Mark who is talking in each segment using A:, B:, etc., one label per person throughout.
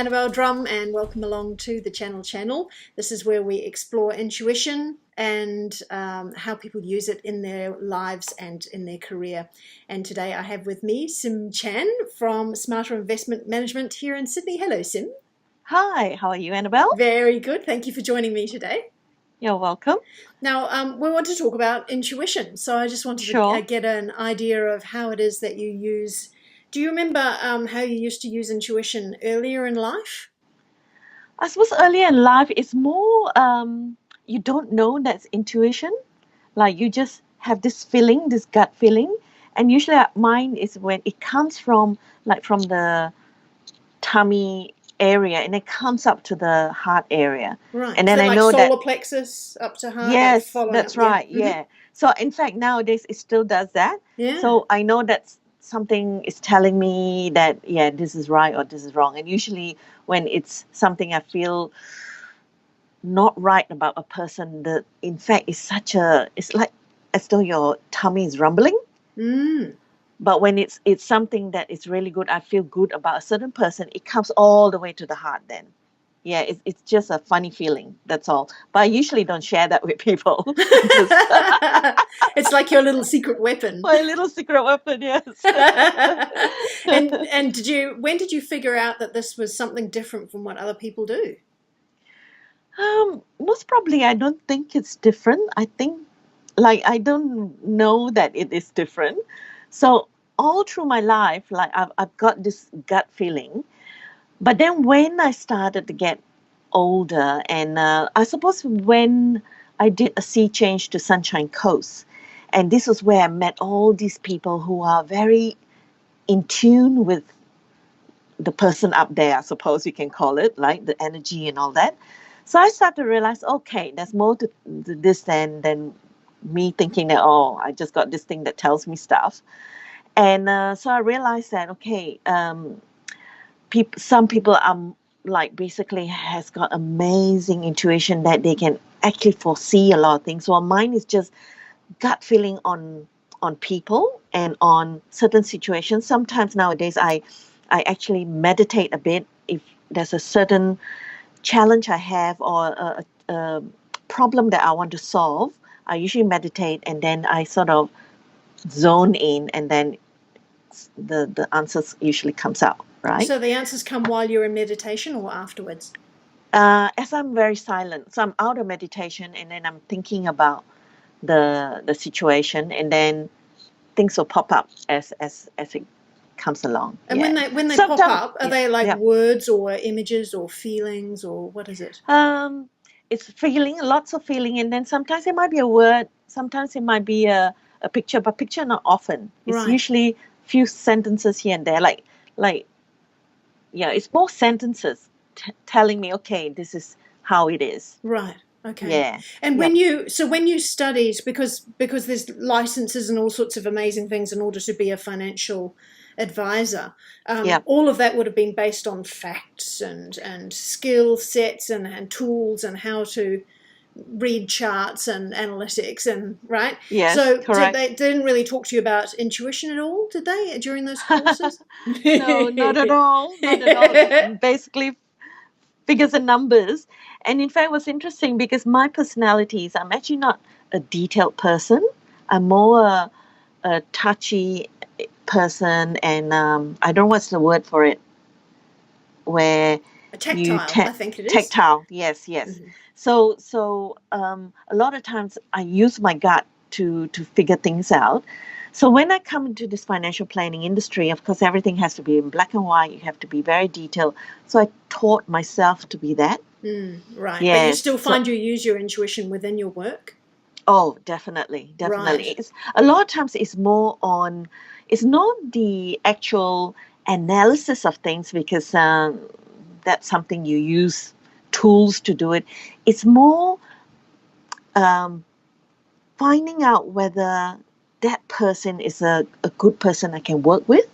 A: Annabelle Drum, and welcome along to the channel. This is where we explore intuition and how people use it in their lives and in their career. And today I have with me Sim Chan from Smarter Investment Management here in Sydney. Hello, Sim.
B: Hi, how are you, Annabelle?
A: Very good. Thank you for joining me today.
B: You're welcome.
A: Now, we want to talk about intuition. So I just wanted to
B: Sure.
A: get an idea of how it is that you use. Do you remember how you used to use intuition earlier in life?
B: I suppose earlier in life it's more you don't know that's intuition. Like you just have this feeling, this gut feeling. And usually mine is when it comes from from the tummy area and it comes up to the heart area.
A: Right.
B: And
A: Is
B: then
A: that
B: I
A: like
B: know that
A: solar plexus up to heart, like
B: yes,
A: following up?
B: that's
A: Yeah.
B: right. Yeah. So in fact nowadays it still does that.
A: Yeah.
B: So I know that something is telling me that yeah, this is right or this is wrong. And usually when it's something I feel not right about a person, that in fact is such a it's like as though your tummy is rumbling.
A: Mm.
B: But when it's something that is really good, I feel good about a certain person, it comes all the way to the heart then. Yeah, it's just a funny feeling. That's all. But I usually don't share that with people. Just
A: It's like your little secret weapon.
B: my little secret weapon, yes.
A: And when did you figure out that this was something different from what other people do?
B: Most probably, I don't think it's different. I think, I don't know that it is different. So all through my life, I've got this gut feeling. But then when I started to get older, and I suppose when I did a sea change to Sunshine Coast, and this was where I met all these people who are very in tune with the person up there, I suppose you can call it, like the energy and all that. So I started to realize, okay, there's more to this than me thinking that, oh, I just got this thing that tells me stuff. And so I realized that, okay, some people are basically has got amazing intuition that they can actually foresee a lot of things. While mine is just gut feeling on people and on certain situations. Sometimes nowadays I actually meditate a bit if there's a certain challenge I have or a problem that I want to solve. I usually meditate and then I sort of zone in and then the answers usually comes out, right?
A: So the answers come while you're in meditation or afterwards?
B: As I'm very silent, so I'm out of meditation and then I'm thinking about the situation and then things will pop up as it comes along.
A: And
B: Yeah.
A: when they pop
B: Sometimes,
A: up, are
B: yeah,
A: they like
B: yeah.
A: words or images or feelings or what is it?
B: It's feeling, lots of feeling, and then sometimes it might be a word, sometimes it might be a picture, but picture not often. It's
A: Right.
B: usually few sentences here and there, like yeah, it's more sentences telling me, okay, this is how it is.
A: Right. Okay.
B: Yeah.
A: And
B: Yep.
A: when you studied, because there's licenses and all sorts of amazing things in order to be a financial advisor,
B: Yep.
A: all of that would have been based on facts and skill sets and tools and how to read charts and analytics and right.
B: Yes.
A: So
B: Correct.
A: they didn't really talk to you about intuition at all, did they, during those courses?
B: No, not at all. Not at all. It's basically figures and numbers. And in fact, it was interesting because my personality is I'm actually not a detailed person. I'm more a touchy person, and I don't know what's the word for it, where
A: A
B: you
A: tactile, I think it is.
B: tactile. Yes, yes.
A: Mhm.
B: So a lot of times I use my gut to figure things out. So when I come into this financial planning industry, of course, everything has to be in black and white. You have to be very detailed. So I taught myself to be that.
A: Right. But you
B: Yes.
A: still
B: So,
A: find you use your intuition within your work?
B: oh, definitely, definitely.
A: Right.
B: It's a lot of times it's more on. It's not the actual analysis of things because that's something you use tools to do it. It's more um, finding out whether that person is a good person I can work with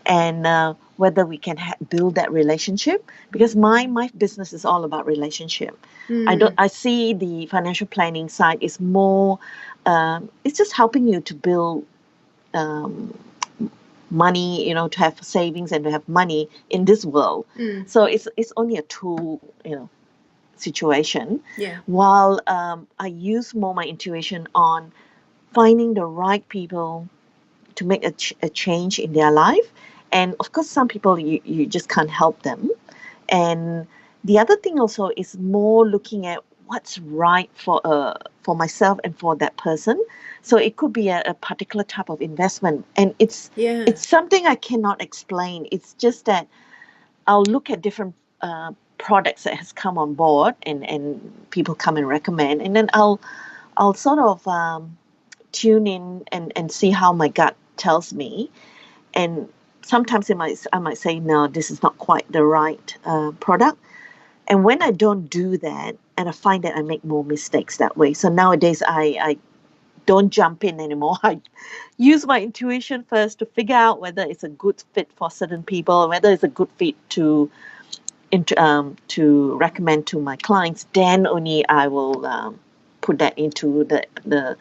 B: and whether we can build that relationship because my business is all about relationship.
A: Mm,
B: I see the financial planning side is more it's just helping you to build um, money, to have savings and to have money in this world. So it's only a tool, situation.
A: Yeah.
B: While I use more my intuition on finding the right people to make a change in their life. And of course, some people you just can't help them. And the other thing also is more looking at what's right for myself and for that person. So it could be a particular type of investment, and it's something I cannot explain. It's just that I'll look at different products that has come on board, and people come and recommend, and then I'll sort of tune in and see how my gut tells me. And sometimes I might say, no, this is not quite the right product. And when I don't do that, and I find that I make more mistakes that way. So nowadays I don't jump in anymore. I use my intuition first to figure out whether it's a good fit for certain people, whether it's a good fit to recommend to my clients. Then only I will put that into the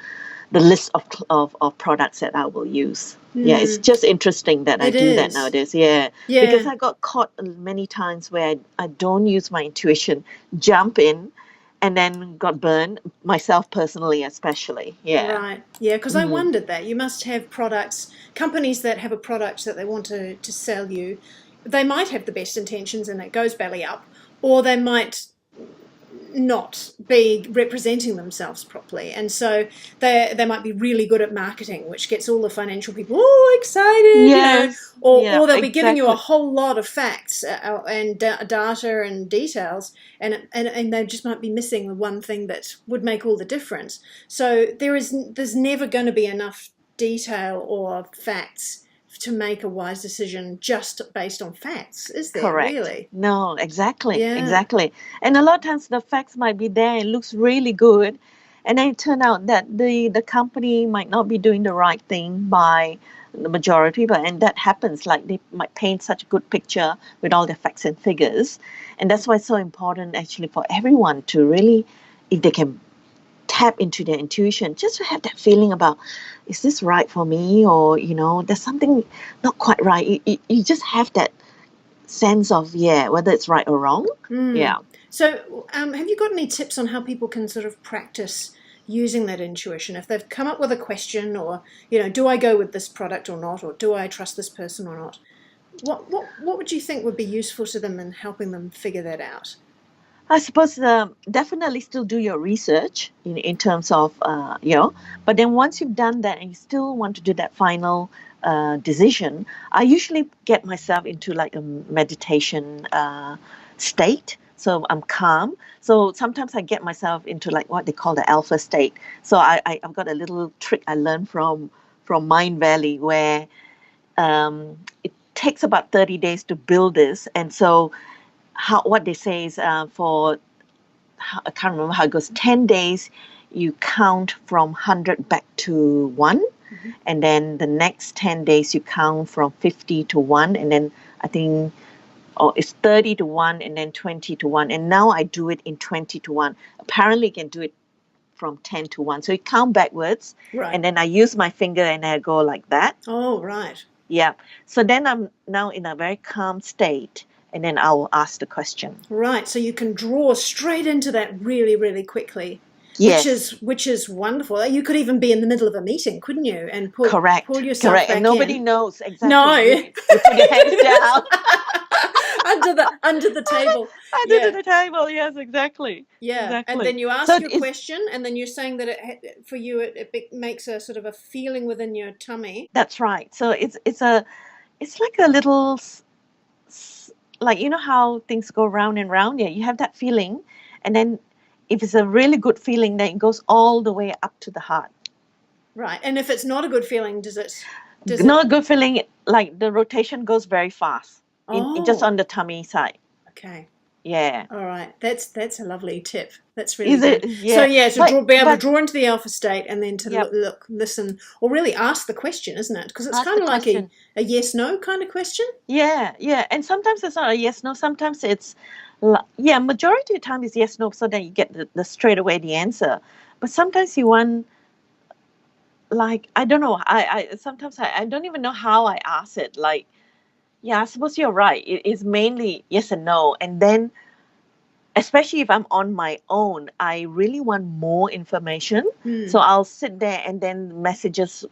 B: list of products that I will use. Yeah, it's just interesting that I do that nowadays. Yeah, because I got caught many times where I don't use my intuition, jump in, and then got burned, myself personally especially. Yeah.
A: Right. Yeah, because I wondered that. You must have products, companies that have a product that they want to sell you. They might have the best intentions and it goes belly up, or they might not be representing themselves properly, and so they might be really good at marketing, which gets all the financial people excited,
B: Yes.
A: or they'll be
B: exactly.
A: giving you a whole lot of facts and data and details, and they just might be missing the one thing that would make all the difference. So there's never going to be enough detail or facts to make a wise decision just based on facts, is there?
B: Correct.
A: Really?
B: No, exactly.
A: Yeah.
B: Exactly. And a lot of times the facts might be there, it looks really good, and then it turns out that the company might not be doing the right thing by the majority, and that happens. Like they might paint such a good picture with all the facts and figures, and that's why it's so important actually for everyone to really, if they can tap into their intuition, just to have that feeling about, is this right for me, or there's something not quite right. You just have that sense of whether it's right or wrong. Yeah.
A: So have you got any tips on how people can sort of practice using that intuition if they've come up with a question, or do I go with this product or not, or do I trust this person or not? What would you think would be useful to them in helping them figure that out?
B: I suppose definitely still do your research in terms of, but then once you've done that and you still want to do that final decision, I usually get myself into like a meditation state. So I'm calm. So sometimes I get myself into like what they call the alpha state. So I've got a little trick I learned from Mind Valley, where it takes about 30 days to build this. And so what they say is I can't remember how it goes. 10 days, you count from 100 back to 1, and then the next 10 days you count from 50 to 1, and then I think it's 30 to 1, and then 20 to 1, and now I do it in 20 to 1. Apparently, you can do it from 10 to 1, so you count backwards,
A: Right.
B: and then I use my finger and I go like that.
A: Oh, right.
B: Yeah. So then I'm now in a very calm state, and then I will ask the question.
A: Right, so you can draw straight into that really, really quickly.
B: Yes.
A: Which is wonderful. You could even be in the middle of a meeting, couldn't you? And pull yourself back
B: and nobody
A: in.
B: knows exactly.
A: No.
B: You put your hands down.
A: under the table.
B: Under the table, yes, exactly.
A: Yeah,
B: exactly.
A: and then you ask your question, and then you're saying that for you it makes a sort of a feeling within your tummy.
B: That's right. So it's like a little, like how things go round and round. Yeah, you have that feeling, and then if it's a really good feeling, then it goes all the way up to the heart.
A: Right, and if it's not a good feeling, does it?
B: Not a good feeling, like the rotation goes very fast. Just on the tummy side.
A: Okay.
B: Yeah.
A: All right. That's a lovely tip. That's really
B: good.
A: Yeah. So be able to draw into the alpha state, and then to look, listen, or really ask the question, isn't it? Because it's kind of like a yes/no kind of question.
B: Yeah. And sometimes it's not a yes/no. Sometimes it's, majority of the time is yes/no, so that you get the straight away the answer. But sometimes you want like, I don't know. I sometimes I don't even know how I ask it. Like, yeah, I suppose you're right. It is mainly yes and no. And then, especially if I'm on my own, I really want more information. So I'll sit there and then messages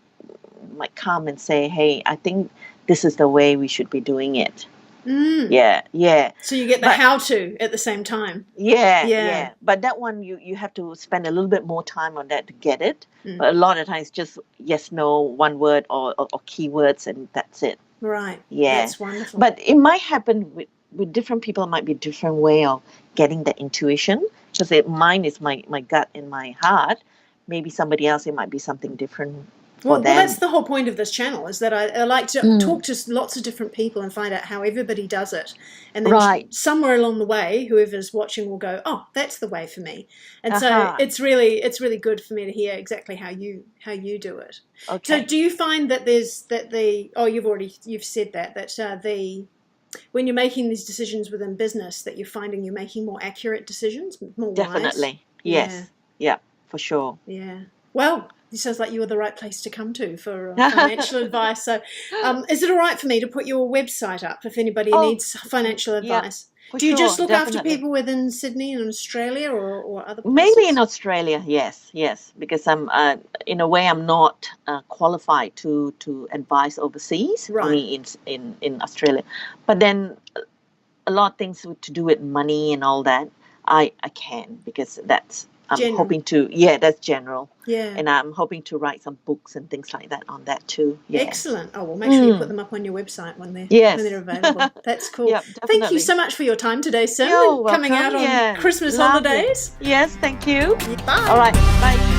B: might come and say, hey, I think this is the way we should be doing it. Yeah, yeah.
A: So you get the
B: But
A: how-to at the same time.
B: yeah,
A: Yeah.
B: yeah. But that one, you have to spend a little bit more time on that to get it. But a lot of times, just yes, no, one word or keywords, and that's it.
A: Right.
B: Yeah.
A: That's wonderful.
B: But it might happen with different people. It might be a different way of getting the intuition, because mine is my gut and my heart. Maybe somebody else, it might be something different for
A: Well,
B: them.
A: that's the whole point of this channel, is that I like to talk to lots of different people and find out how everybody does it. And then
B: Right.
A: somewhere along the way, whoever's watching will go, oh, that's the way for me. And so
B: Uh-huh.
A: it's really good for me to hear exactly how you do it.
B: Okay.
A: So do you find that you've said that when you're making these decisions within business, that you're finding you're making more accurate decisions, more wise?
B: Definitely. Yes. Yeah, for sure.
A: Yeah. Well, it sounds like you were the right place to come to for financial advice. So is it all right for me to put your website up if anybody needs financial advice?
B: For
A: Do you
B: sure,
A: just look after
B: definitely.
A: people within Sydney and Australia or other places?
B: Mainly in Australia, yes, because I'm in a way I'm not qualified to advise overseas,
A: Right.
B: only in Australia. But then a lot of things to do with money and all that, I can, because I'm
A: General.
B: hoping to, that's general.
A: Yeah.
B: And I'm hoping to write some books and things like that on that too. Yeah.
A: Excellent. Oh, well, make sure you put them up on your website when they're available. That's cool.
B: Yep,
A: Thank you
B: definitely.
A: so much for your time today, Sim,
B: You're
A: and coming out
B: welcome.
A: on
B: Yeah.
A: Christmas
B: Lovely.
A: holidays.
B: Yes, thank you.
A: Bye.
B: All right, bye.